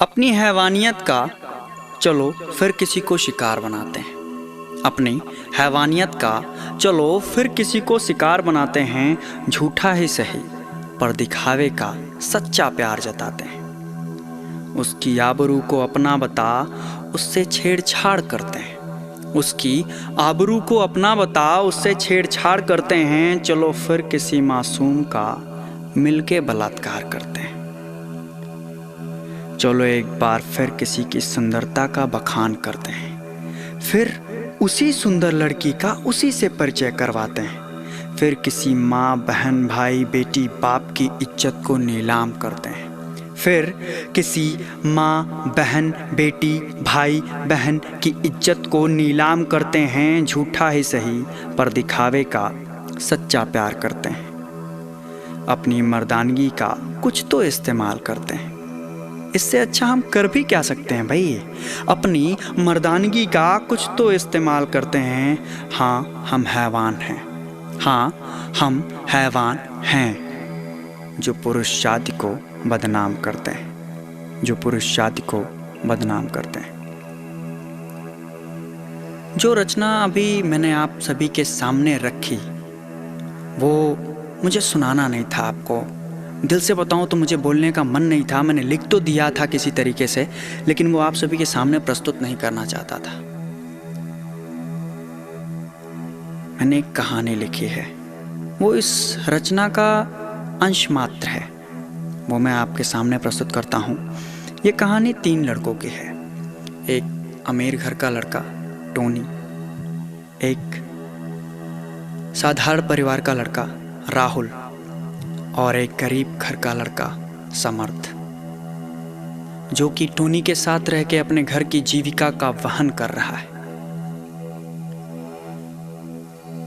अपनी हैवानियत का चलो फिर किसी को शिकार बनाते हैं। अपनी हैवानियत का चलो फिर किसी को शिकार बनाते हैं। झूठा ही सही पर दिखावे का सच्चा प्यार जताते हैं। उसकी आबरू को अपना बता उससे छेड़छाड़ करते हैं। उसकी आबरू को अपना बता उससे छेड़छाड़ करते हैं। चलो फिर किसी मासूम का मिलके बलात्कार करते हैं। चलो एक बार फिर किसी की सुंदरता का बखान करते हैं। फिर उसी सुंदर लड़की का उसी से परिचय करवाते हैं। फिर किसी माँ बहन भाई बेटी बाप की इज्जत को नीलाम करते हैं। फिर किसी माँ बहन बेटी भाई बहन की इज्जत को नीलाम करते हैं। झूठा ही सही पर दिखावे का सच्चा प्यार करते हैं। अपनी मर्दानगी का कुछ तो इस्तेमाल करते हैं। इससे अच्छा हम कर भी क्या सकते हैं भाई। अपनी मर्दानगी का कुछ तो इस्तेमाल करते हैं। हाँ हम हैवान हैं। हाँ हम हैवान हैं जो पुरुष जाति को बदनाम करते हैं। जो पुरुष जाति को बदनाम करते हैं। जो रचना अभी मैंने आप सभी के सामने रखी वो मुझे सुनाना नहीं था आपको। दिल से बताऊं तो मुझे बोलने का मन नहीं था। मैंने लिख तो दिया था किसी तरीके से, लेकिन वो आप सभी के सामने प्रस्तुत नहीं करना चाहता था। मैंने एक कहानी लिखी है, वो इस रचना का अंश मात्र है। वो मैं आपके सामने प्रस्तुत करता हूँ। ये कहानी 3 लड़कों की है। एक अमीर घर का लड़का टोनी, एक साधारण परिवार का लड़का राहुल और एक गरीब घर का लड़का समर्थ, जो कि टोनी के साथ रह के अपने घर की जीविका का वहन कर रहा है।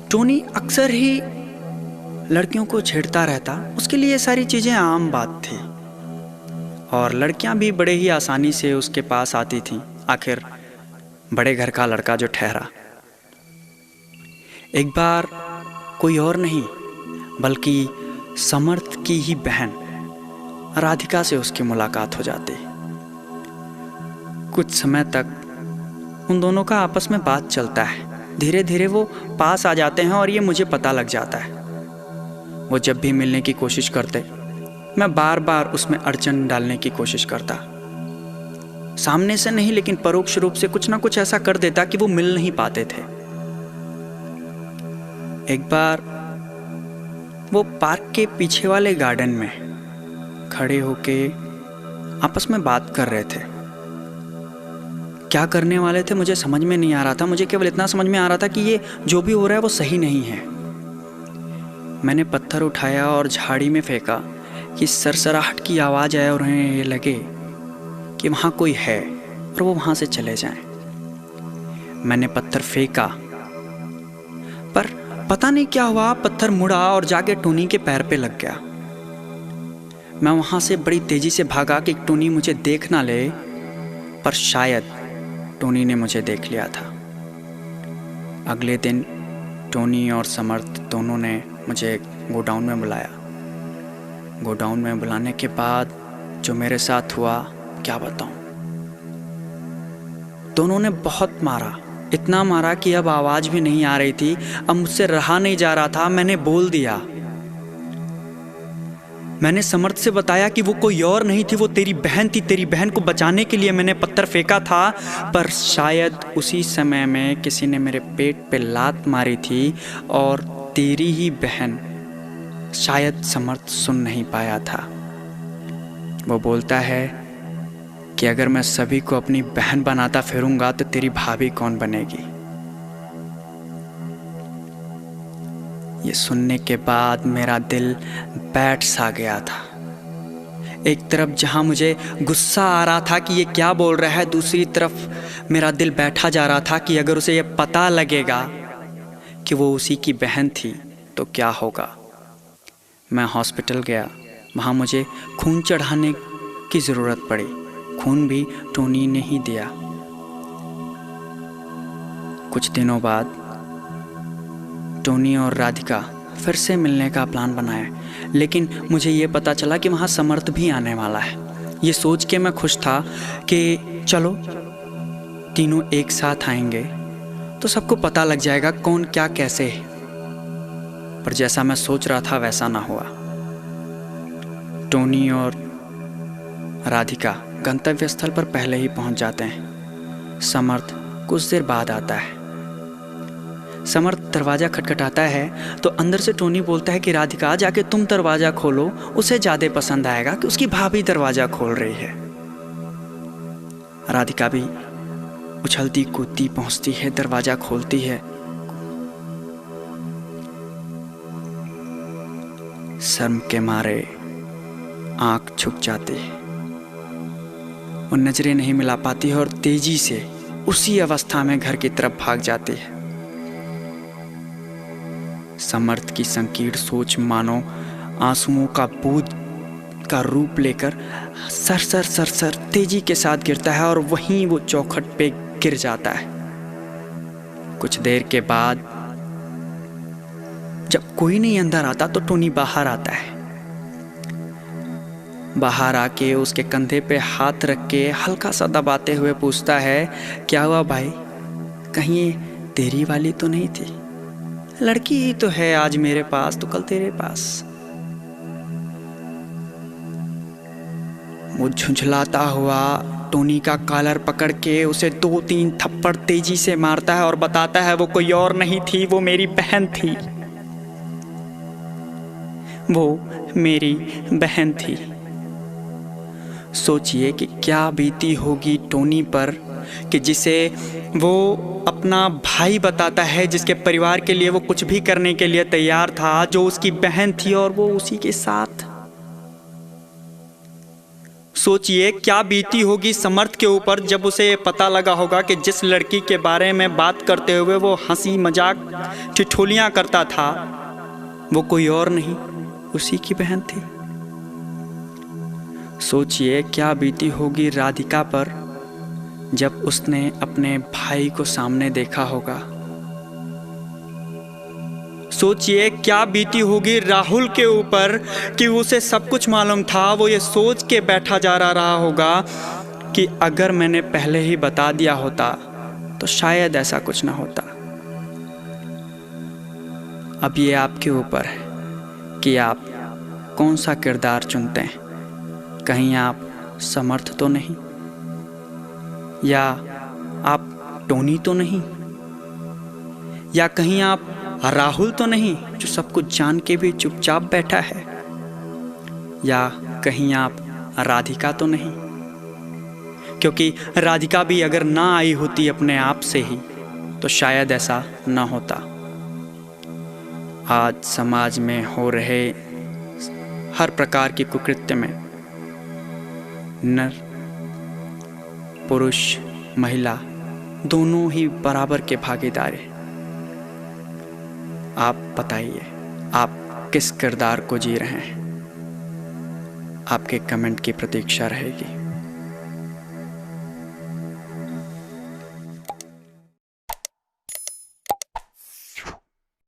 टोनी अक्सर ही लड़कियों को छेड़ता रहता। उसके लिए ये सारी चीजें आम बात थी और लड़कियां भी बड़े ही आसानी से उसके पास आती थीं। आखिर बड़े घर का लड़का जो ठहरा। एक बार कोई और नहीं बल्कि समर्थ की ही बहन राधिका से उसकी मुलाकात हो जाती। कुछ समय तक उन दोनों का आपस में बात चलता है। धीरे धीरे वो पास आ जाते हैं और ये मुझे पता लग जाता है। वो जब भी मिलने की कोशिश करते मैं बार बार उसमें अड़चन डालने की कोशिश करता। सामने से नहीं लेकिन परोक्ष रूप से कुछ ना कुछ ऐसा कर देता कि वो मिल नहीं पाते थे। एक बार वो पार्क के पीछे वाले गार्डन में खड़े होके आपस में बात कर रहे थे। क्या करने वाले थे मुझे समझ में नहीं आ रहा था। मुझे केवल इतना समझ में आ रहा था कि ये जो भी हो रहा है वो सही नहीं है। मैंने पत्थर उठाया और झाड़ी में फेंका कि सरसराहट की आवाज़ आए और उन्हें ये लगे कि वहाँ कोई है और वो वहाँ से चले जाएं। मैंने पत्थर फेंका पर पता नहीं क्या हुआ, पत्थर मुड़ा और जाके टोनी के पैर पे लग गया। मैं वहां से बड़ी तेजी से भागा कि टोनी मुझे देख ना ले, पर शायद टोनी ने मुझे देख लिया था। अगले दिन टोनी और समर्थ दोनों ने मुझे गोडाउन में बुलाया। गोडाउन में बुलाने के बाद जो मेरे साथ हुआ क्या बताऊं। दोनों ने बहुत मारा, इतना मारा कि अब आवाज भी नहीं आ रही थी। अब मुझसे रहा नहीं जा रहा था। मैंने बोल दिया। मैंने समर्थ से बताया कि वो कोई और नहीं थी, वो तेरी बहन थी। तेरी बहन को बचाने के लिए मैंने पत्थर फेंका था, पर शायद उसी समय में किसी ने मेरे पेट पे लात मारी थी और तेरी ही बहन। शायद समर्थ सुन नहीं पाया था। वो बोलता है कि अगर मैं सभी को अपनी बहन बनाता फिरूंगा तो तेरी भाभी कौन बनेगी। ये सुनने के बाद मेरा दिल बैठ सा गया था। एक तरफ जहां मुझे गुस्सा आ रहा था कि ये क्या बोल रहा है, दूसरी तरफ मेरा दिल बैठा जा रहा था कि अगर उसे ये पता लगेगा कि वो उसी की बहन थी तो क्या होगा। मैं हॉस्पिटल गया। वहां मुझे खून चढ़ाने की ज़रूरत पड़ी। खून भी टोनी ने ही दिया। कुछ दिनों बाद टोनी और राधिका फिर से मिलने का प्लान बनाया, लेकिन मुझे ये पता चला कि वहाँ समर्थ भी आने वाला है ये सोच के मैं खुश था कि चलो तीनों एक साथ आएंगे तो सबको पता लग जाएगा कौन क्या कैसे है। पर जैसा मैं सोच रहा था वैसा ना हुआ। टोनी और राधिका गंतव्य स्थल पर पहले ही पहुंच जाते हैं। समर्थ कुछ देर बाद आता है। समर्थ दरवाज़ा खटखटाता है तो अंदर से टोनी बोलता है कि राधिका जाके तुम दरवाज़ा खोलो, उसे ज़्यादा पसंद आएगा कि उसकी भाभी दरवाज़ा खोल रही है। राधिका भी उछलती कूदती पहुंचती है, दरवाज़ा खोलती है। शर्म के मारे आंख झुक जाती है, वो नजरें नहीं मिला पाती है और तेजी से उसी अवस्था में घर की तरफ भाग जाती है। समर्थ की संकीर्ण सोच मानो आंसुओं का बूंद का रूप लेकर सर तेजी के साथ गिरता है और वहीं वो चौखट पे गिर जाता है। कुछ देर के बाद जब कोई नहीं अंदर आता तो टोनी बाहर आता है। बाहर आके उसके कंधे पे हाथ रख के हल्का सा दबाते हुए पूछता है, क्या हुआ भाई, कहीं ये तेरी वाली तो नहीं थी? लड़की ही तो है, आज मेरे पास तो कल तेरे पास। वो झुंझलाता हुआ टोनी का कॉलर पकड़ के उसे 2-3 थप्पड़ तेजी से मारता है और बताता है वो कोई और नहीं थी, वो मेरी बहन थी, वो मेरी बहन थी। सोचिए कि क्या बीती होगी टोनी पर कि जिसे वो अपना भाई बताता है, जिसके परिवार के लिए वो कुछ भी करने के लिए तैयार था, जो उसकी बहन थी और वो उसी के साथ। सोचिए क्या बीती होगी समर्थ के ऊपर जब उसे पता लगा होगा कि जिस लड़की के बारे में बात करते हुए वो हंसी मजाक ठिठोलियां करता था वो कोई और नहीं, उसी की बहन थी। सोचिए क्या बीती होगी राधिका पर जब उसने अपने भाई को सामने देखा होगा। सोचिए क्या बीती होगी राहुल के ऊपर कि उसे सब कुछ मालूम था, वो ये सोच के बैठा जा रहा होगा कि अगर मैंने पहले ही बता दिया होता तो शायद ऐसा कुछ ना होता। अब ये आपके ऊपर है कि आप कौन सा किरदार चुनते हैं। कहीं आप समर्थ तो नहीं, या आप टोनी तो नहीं, या कहीं आप राहुल तो नहीं जो सब कुछ जान के भी चुपचाप बैठा है, या कहीं आप राधिका तो नहीं, क्योंकि राधिका भी अगर ना आई होती अपने आप से ही तो शायद ऐसा ना होता। आज समाज में हो रहे हर प्रकार की कुकृत्य में नर पुरुष महिला दोनों ही बराबर के भागीदार हैं। आप बताइए आप किस किरदार को जी रहे हैं। आपके कमेंट की प्रतीक्षा रहेगी।